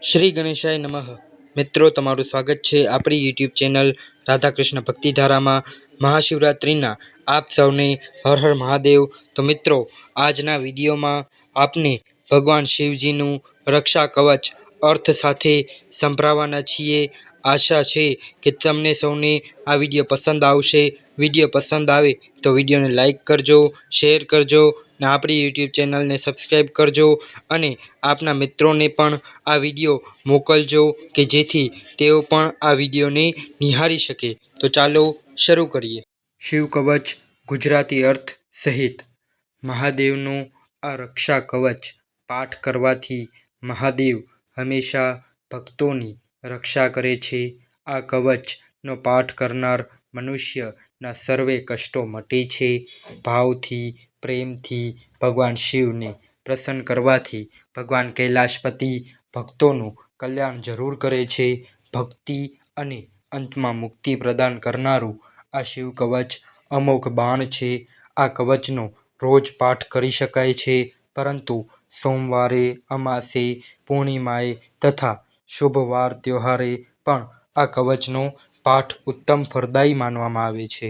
શ્રી ગણેશાય નમઃ. મિત્રો, તમારું સ્વાગત છે આપણી યુટ્યુબ ચેનલ રાધાકૃષ્ણ ભક્તિધારામાં. મહાશિવરાત્રિના આપ સૌને હર હર મહાદેવ. તો મિત્રો, આજના વિડીયોમાં આપને ભગવાન શિવજીનું રક્ષા કવચ અર્થ સાથે સંભળાવવાના છીએ. આશા છે કે તમને સૌને આ વિડીયો પસંદ આવશે. વિડીયો પસંદ આવે તો વિડીયોને લાઈક કરજો, શેર કરજો ને આપણી યુટ્યુબ ચેનલને સબસ્ક્રાઈબ કરજો અને આપના મિત્રોને પણ આ વિડીયો મોકલજો કે જેથી તેઓ પણ આ વિડીયોને નિહાળી શકે. તો ચાલો શરૂ કરીએ. શિવ કવચ ગુજરાતી અર્થ સહિત. મહાદેવનું આ રક્ષા કવચ પાઠ કરવાથી મહાદેવ હંમેશા ભક્તોની રક્ષા કરે છે. આ કવચનો પાઠ કરનાર મનુષ્યના સર્વે કષ્ટો મટે છે. ભાવથી, પ્રેમથી ભગવાન શિવને પ્રસન્ન કરવાથી ભગવાન કૈલાશપતિ ભક્તોનું કલ્યાણ જરૂર કરે છે. ભક્તિ અને અંતમાં મુક્તિ પ્રદાન કરનારું આ શિવ કવચ અમોઘ બાણ છે. આ કવચનો રોજ પાઠ કરી શકાય છે, પરંતુ સોમવારે, અમાસે, પૂર્ણિમાએ તથા શુભ વાર તહેવારે પણ આ કવચનો પાઠ ઉત્તમ ફળદાયી માનવામાં આવે છે.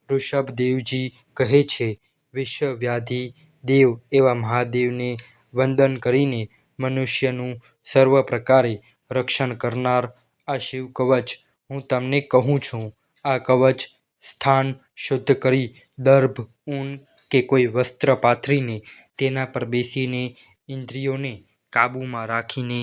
ઋષભદેવજી કહે છે, વિશ્વવ્યાધિ દેવ એવા મહાદેવને વંદન કરીને મનુષ્યનું સર્વ પ્રકારે રક્ષણ કરનાર આ શિવ કવચ હું તમને કહું છું. આ કવચ સ્થાન શુદ્ધ કરી દર્ભ, ઊન કે કોઈ વસ્ત્ર પાથરીને તેના પર બેસીને ઇન્દ્રિયોને કાબૂમાં રાખીને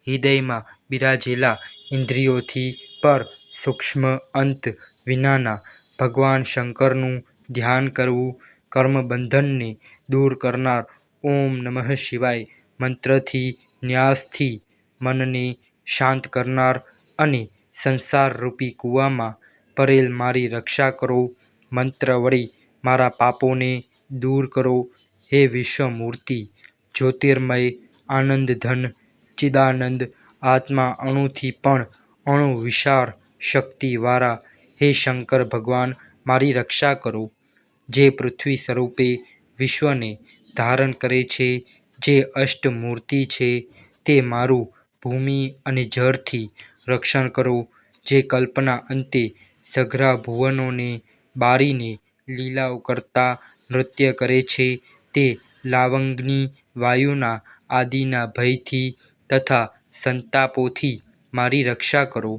હૃદયમાં બિરાજેલા ઇન્દ્રિયોથી પર સૂક્ષ્મ અંત વિનાના ભગવાન શંકરનું ધ્યાન કરવું. કર્મબંધનને દૂર કરનાર ઓમ નમઃ શિવાય મંત્રથી ન્યાસથી મનને શાંત કરનાર અને સંસારરૂપી કૂવામાં પડેલ મારી રક્ષા કરો. મંત્ર વડે મારા પાપોને દૂર કરો. હે વિશ્વમૂર્તિ, જ્યોતિર્મય, આનંદઘન, ચિદાનંદ, આત્મા અણુથી પણ અણુ વિશાળ શક્તિવાળા હે શંકર ભગવાન, મારી રક્ષા કરો. જે પૃથ્વી સ્વરૂપે વિશ્વને ધારણ કરે છે, જે અષ્ટમૂર્તિ છે, તે મારું ભૂમિ અને જળથી રક્ષણ કરો. જે કલ્પના અંતે સઘળા ભુવનોને બાળીને લીલાઓ કરતા નૃત્ય કરે છે, તે લાવણ્યગ્નિ વાયુના આદિના ભયથી તથા સંતાપોથી મારી રક્ષા કરો.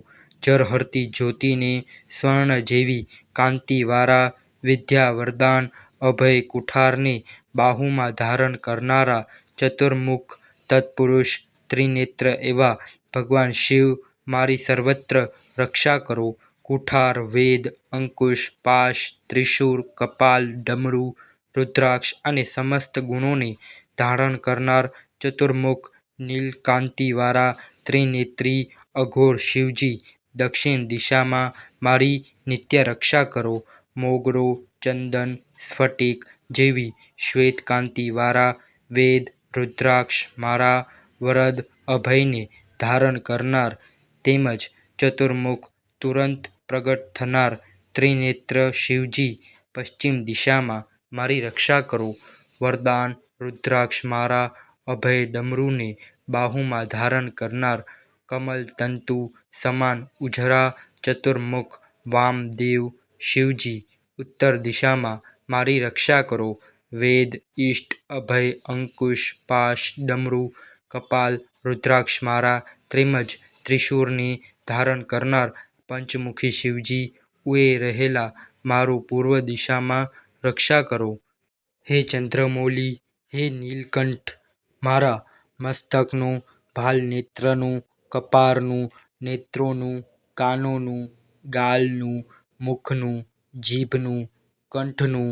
ઝળહળતી જ્યોતિને સ્વર્ણ જેવી કાંતિવાળા, વિદ્યા વરદાન અભય કુઠારને બાહુમાં ધારણ કરનારા ચતુર્મુખ તત્પુરુષ ત્રિનેત્ર એવા ભગવાન શિવ મારી સર્વત્ર રક્ષા કરો. કુઠાર, વેદ, અંકુશ, પાશ, ત્રિશૂળ, કપાલ, ડમરું, રુદ્રાક્ષ અને સમસ્ત ગુણોને ધારણ કરનાર ચતુર્મુખ નીલકાંતિવાળા ત્રિનેત્રી અઘોર શિવજી દક્ષિણ દિશામાં મારી નિત્ય રક્ષા કરો. મોગરો, ચંદન, સ્ફટિક જેવી શ્વેતકાંતિવાળા વેદ, રુદ્રાક્ષ મારા વરદ અભયને ધારણ કરનાર તેમજ ચતુર્મુખ તુરંત પ્રગટ થનાર ત્રિનેત્ર શિવજી પશ્ચિમ દિશામાં મારી રક્ષા કરો. વરદાન રુદ્રાક્ષ મારા અભય ડમરુને બાહુમાં ધારણ કરનાર કમલતંતુ સમાન ઉજળા ચતુર્મુખ વામદેવ શિવજી ઉત્તર દિશામાં મારી રક્ષા કરો. વેદ, ઇષ્ટ, અભય, અંકુશ, પાશ, ડમરું, કપાલ, રુદ્રાક્ષ મારા તેમજ ત્રિશૂળને ધારણ કરનાર પંચમુખી શિવજી ઉએ રહેલા મારું પૂર્વ દિશામાં રક્ષા કરો. હે ચંદ્રમૌલી, હે નીલકંઠ, મારા મસ્તકનું, ભાલ નેત્રનું, કપાળનું, નેત્રોનું, કાનોનું, ગાલનું, મુખનું, જીભનું, કંઠનું,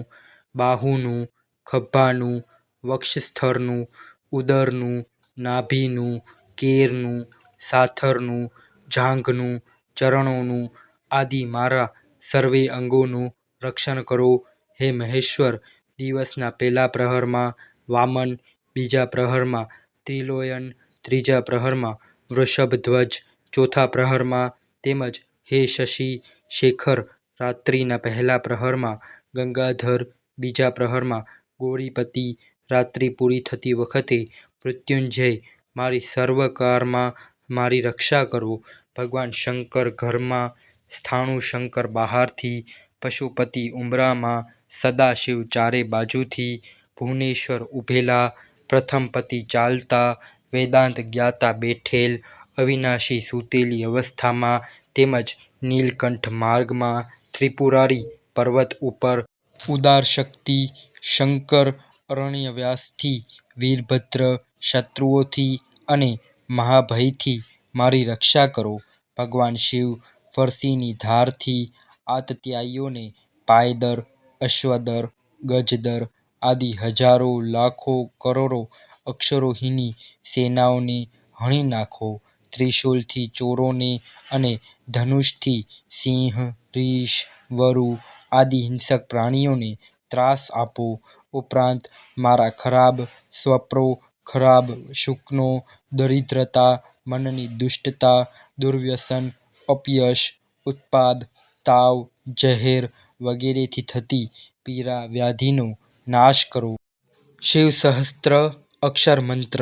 બાહુનું, ખભાનું, વક્ષસ્થળનું, ઉદરનું, નાભિનું, કેરનું, સાથળનું, જાંઘનું, ચરણોનું આદિ મારા સર્વે અંગોનું રક્ષણ કરો. હે મહેશ્વર, દિવસના પહેલા પ્રહરમાં વામન, બીજા પ્રહરમાં ત્રિલોચન, ત્રીજા પ્રહરમાં વૃષભધ્વજ, ચોથા પ્રહરમાં તેમજ હે શશી શેખર, રાત્રિના પહેલા પ્રહરમાં ગંગાધર, બીજા પ્રહરમાં ગૌરીપતિ, રાત્રિ પૂરી થતી વખતે મૃત્યુંજય મારી સર્વ કાળમાં મારી રક્ષા કરો. ભગવાન શંકર ઘરમાં, સ્થાણુ શંકર બહારથી, પશુપતિ ઉંબરામાં, સદાશિવ ચારે બાજુથી, ભુવનેશ્વર ઊભેલા, પ્રથમ પતિ ચાલતા, વેદાંત જ્ઞાતા બેઠેલ, અવિનાશી સૂતેલી અવસ્થામાં, તેમજ નીલકંઠ માર્ગમાં, ત્રિપુરારી પર્વત ઉપર, ઉદાર શક્તિ શંકર અરણ્યવાસથી, વીરભદ્ર શત્રુઓથી અને મહાભયથી મારી રક્ષા કરો. ભગવાન શિવ ફરસીની ધારથી, આતતાયીઓને પાયદર, અશ્વદર, ગજદર આદિ હજારો, લાખો, કરોડો અક્ષૌહિણી સેનાઓને હણી નાખો. ત્રિશૂલથી ચોરોને અને ધનુષથી સિંહ, રીંછ, વરુ આદિ હિંસક પ્રાણીઓને ત્રાસ આપો. ઉપરાંત મારા ખરાબ સ્વપ્નો, ખરાબ શુકનો, દરિદ્રતા, મનની દુષ્ટતા, દુર્વ્યસન, અપયશ, ઉત્પાત, તાવ, ઝેર વગેરેથી થતી પીડા વ્યાધિનો નાશ કરો. શિવ સહસ્ત્ર અક્ષર મંત્ર: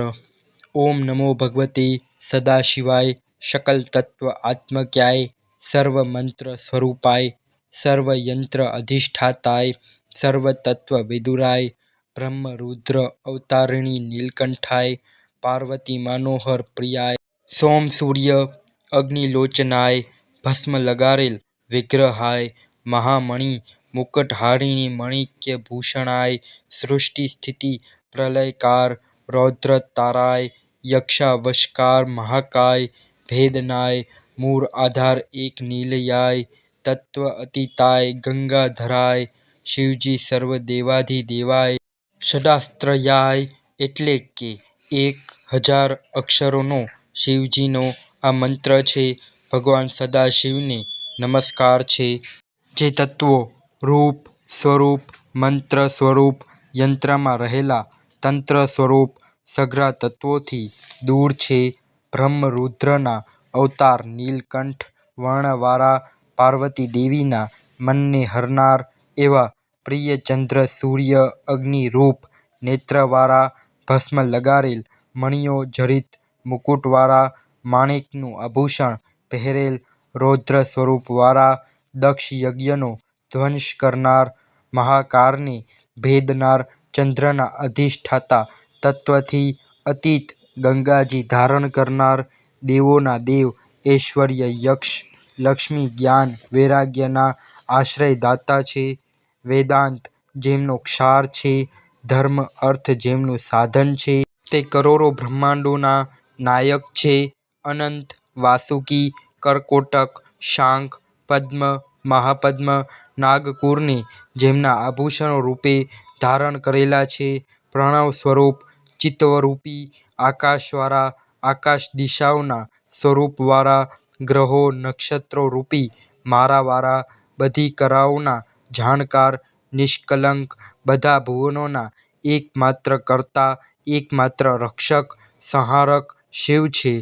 ઓમ નમો ભગવતે સદાશિવાય, શકલ તત્વ આત્મક્યાય, સર્વ મંત્ર સ્વરૂપાય, સર્વ યંત્ર અધિષ્ઠાતાય, સર્વ તત્વ વિદુરાય, બ્રહ્મ રુદ્ર અવતારિણી નીલકંઠાય, પાર્વતી મનોહર પ્રિયાય, સોમ સૂર્ય અગ્નિલોચનાય, ભસ્મ લગારેલ વિગ્રહાય, મહામણિ મુકટહારિણી માણિક્ય ભૂષણાય, સૃષ્ટિ સ્થિતિ પ્રલયકાર રૌદ્રતારાય, યક્ષા મહાકાય, ભેદનાય, મૂળ આધાર એક નિલયાય, તત્વ અતીતાય, ગંગાધરાય, શિવજી સર્વ દેવાધિદેવાય, ષડાસ્ત્રયાય એટલે કે 1000 અક્ષરોનો શિવજીનો આ મંત્ર છે. ભગવાન સદાશિવને નમસ્કાર છે. જે તત્વો રૂપ સ્વરૂપ, મંત્ર સ્વરૂપ, યંત્રમાં રહેલા તંત્ર સ્વરૂપ સઘળા તત્વોથી દૂર છે. બ્રહ્મ રુદ્રના અવતાર નીલકંઠ વર્ણવાળા પાર્વતી દેવીના મનને હરનાર એવા પ્રિય ચંદ્ર સૂર્ય અગ્નિ રૂપ નેત્રવાળા, ભસ્મ લગારેલ મણિઓ જડિત મુકુટવાળા, માણેકનું આભૂષણ પહેરેલ, રૌદ્ર સ્વરૂપવાળા, દક્ષ યજ્ઞનો ધ્વંસ કરનાર, મહાકાળને ભેદનાર, ચંદ્રના અધિષ્ઠાતા તત્વથી અતીત ગંગાજી ધારણ કરનાર, દેવોના દેવ, ઐશ્વર્ય, યશ, લક્ષ્મી, જ્ઞાન, વૈરાગ્યના આશ્રયદાતા છે. વેદાંત જેમનો સાર છે, ધર્મ અર્થ જેમનું સાધન છે, તે કરોડો બ્રહ્માંડોના નાયક છે. અનંત, વાસુકી, કરકોટક, શાંખ, પદ્મ, મહાપદ્મ, નાગકુરને જેમના આભૂષણ રૂપે ધારણ કરેલા છે. પ્રણવ સ્વરૂપ, ચિત્સ્વરૂપી, આકાશવાળા, આકાશ દિશાઓના સ્વરૂપવાળા, ગ્રહો નક્ષત્રો રૂપી માળાવાળા, બધી કળાઓના જાણકાર, નિષ્કલંક, બધા ભુવનોના એકમાત્ર કર્તા, એકમાત્ર રક્ષક સંહારક શિવ છે.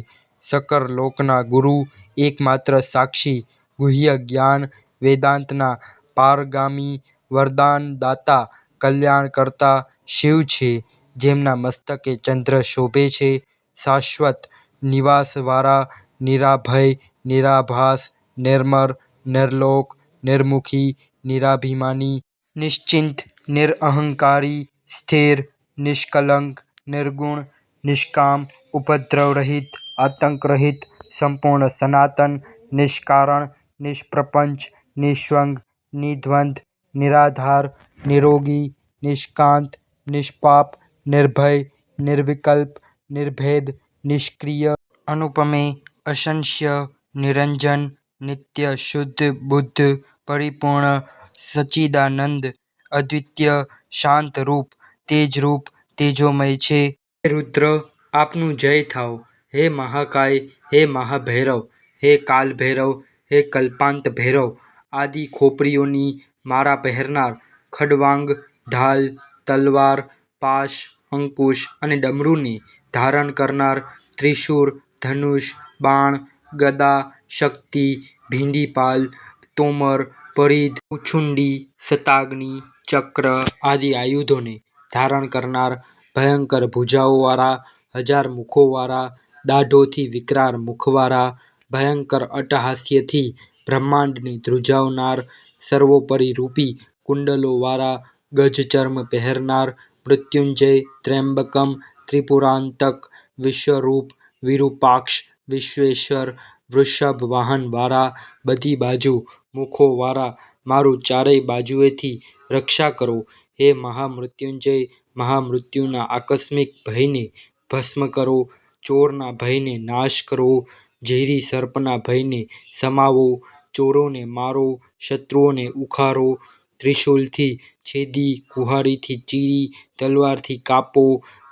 સકળ લોકના ગુરુ, એકમાત્ર સાક્ષી, ગુહ્ય જ્ઞાન વેદાંતના પારગામી, વરદાનદાતા, કલ્યાણકર્તા શિવ છે. જેમના મસ્તકે ચંદ્ર શોભે છે. શાશ્વત નિવાસવાળા, નિરાભય, નિરાભાસ, નિર્મળ, નિર્લોક, નિર્મુખી, નિરાભિમાની, નિશ્ચિંત, નિરઅહંકારી, સ્થિર, નિષ્કલંક, નિર્ગુણ, નિષ્કામ, ઉપદ્રવરહિત, આતંકરહિત, સંપૂર્ણ સનાતન, નિષ્કારણ, નિષ્પ્રપંચ, નિસ્વંગ, નિદ્વંદ્વ, નિરાધાર, નિરોગી, નિષ્કાંત, નિષ્પાપ, નિર્ભય, નિર્વિકલ્પ, નિર્ભેદ, નિષ્ક્રિય, અનુપમેય, અસંશ્ય, નિરંજન, નિત્ય શુદ્ધ બુદ્ધ, પરિપૂર્ણ, સચ્ચિદાનંદ, અદ્વિતીય, શાંત રૂપ, તેજરૂપ, તેજોમય છે. હે રુદ્ર, આપનું જય થાઓ. હે મહાકાય, હે મહાભૈરવ, હે કાલભૈરવ, હે કલ્પાંત ભૈરવ, આદિ ખોપરીઓની માળા પહેરનાર, ખડ્વાંગ, ઢાલ, તલવાર, પાશ, અંકુશ અને ડમરુને ધારણ કરનાર, ત્રિશૂળ, ધનુષ, બાણ, ગદા, શક્તિ, ભિંડીપાલ, તોમર, પરિઘ, ઉછુંડી, શતાગ્નિ, ચક્ર આદિ આયુધોને ધારણ કરનાર, ભયંકર ભુજાઓવાળા, 1000 મુખોવાળા, દાઢોથી વિકરાળ મુખવાળા, ભયંકર અટ્ટહાસ્યથી બ્રહ્માંડને ધ્રુજાવનાર, સર્વોપરી રૂપી કુંડલોવાળા, ગજચર્મ પહેરનાર, મૃત્યુંજય, ત્ર્યંબકમ, ત્રિપુરાંતક, વિશ્વરૂપ, વિરૂપાક્ષ, વિશ્વેશ્વર, વૃષભ વાહનવાળા, બધી બાજુ મુખોવાળા, મારું ચારેય બાજુએથી રક્ષા કરો. હે મહામૃત્યુંજય, મહામૃત્યુના આકસ્મિક ભયને ભસ્મ કરો, ચોરના ભયને નાશ કરો, ઝેરી સર્પના ભયને શમાવો, ચોરોને મારો, શત્રુઓને ઉખાડો, ત્રિશૂલથી છેદી, કુહાડીથી ચીરી, તલવારથી કાપો,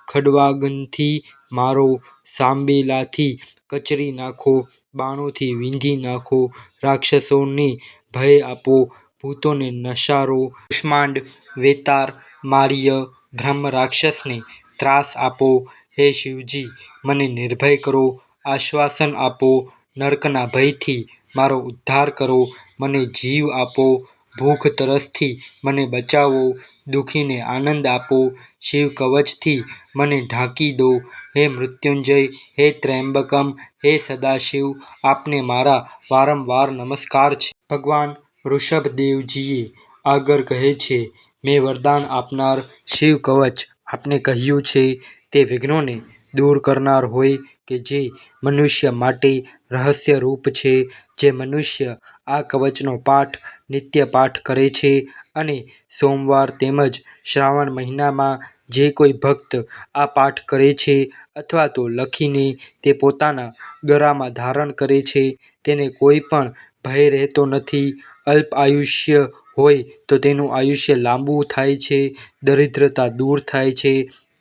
ખડ્વાંગથી મારો, સાંબેલાથી કચરી નાખો, બાણોથી વીંધી નાખો, રાક્ષસોને ભય આપો, ભૂતોને નશારો, કુષ્માંડ, વેતાળ, માર્ય, બ્રહ્મ રાક્ષસને ત્રાસ આપો. હે શિવજી, મને નિર્ભય કરો, આશ્વાસન આપો, નરકના ભયથી મારો ઉદ્ધાર કરો, મને જીવ આપો, ભૂખ તરસથી મને બચાવો, દુઃખીને આનંદ આપો, શિવ કવચથી મને ઢાંકી દો. હે મૃત્યુંજય, હે ત્ર્યંબકમ, હે સદાશિવ, આપને મારા વારંવાર નમસ્કાર છે. ભગવાન ઋષભદેવજીએ આગળ કહે છે, મેં વરદાન આપનાર શિવ કવચ આપને કહ્યું છે તે વિઘ્નોને દૂર કરનાર હોય કે જે મનુષ્ય માટે રહસ્યરૂપ છે. જે મનુષ્ય આ કવચનો પાઠ નિત્ય પાઠ કરે છે અને સોમવાર તેમજ શ્રાવણ મહિનામાં જે કોઈ ભક્ત આ પાઠ કરે છે અથવા તો લખીને તે પોતાના ગળામાં ધારણ કરે છે, તેને કોઈ પણ ભય રહેતો નથી. અલ્પ આયુષ્ય હોય તો તેનું આયુષ્ય લાંબુ થાય છે, દરિદ્રતા દૂર થાય છે,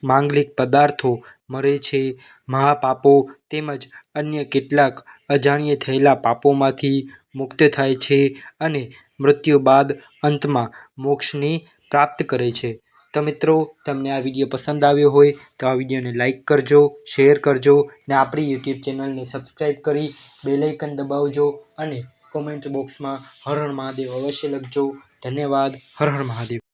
માંગલિક પદાર્થો મળે છે, મહાપાપો તેમજ અન્ય કેટલાક અજાણ્યે થયેલા પાપોમાંથી મુક્ત થાય છે અને મૃત્યુ બાદ અંતમાં મોક્ષને પ્રાપ્ત કરે છે. તો મિત્રો, તમને આ વિડીયો પસંદ આવ્યો હોય તો આ વિડીયોને લાઇક કરજો, શેર કરજો ને આપણી યુટ્યુબ ચેનલને સબસ્ક્રાઈબ કરી બેલ આઇકન દબાવજો અને કોમેન્ટ બોક્સમાં હર હર મહાદેવ અવશ્ય લખજો. ધન્યવાદ. હર હર મહાદેવ.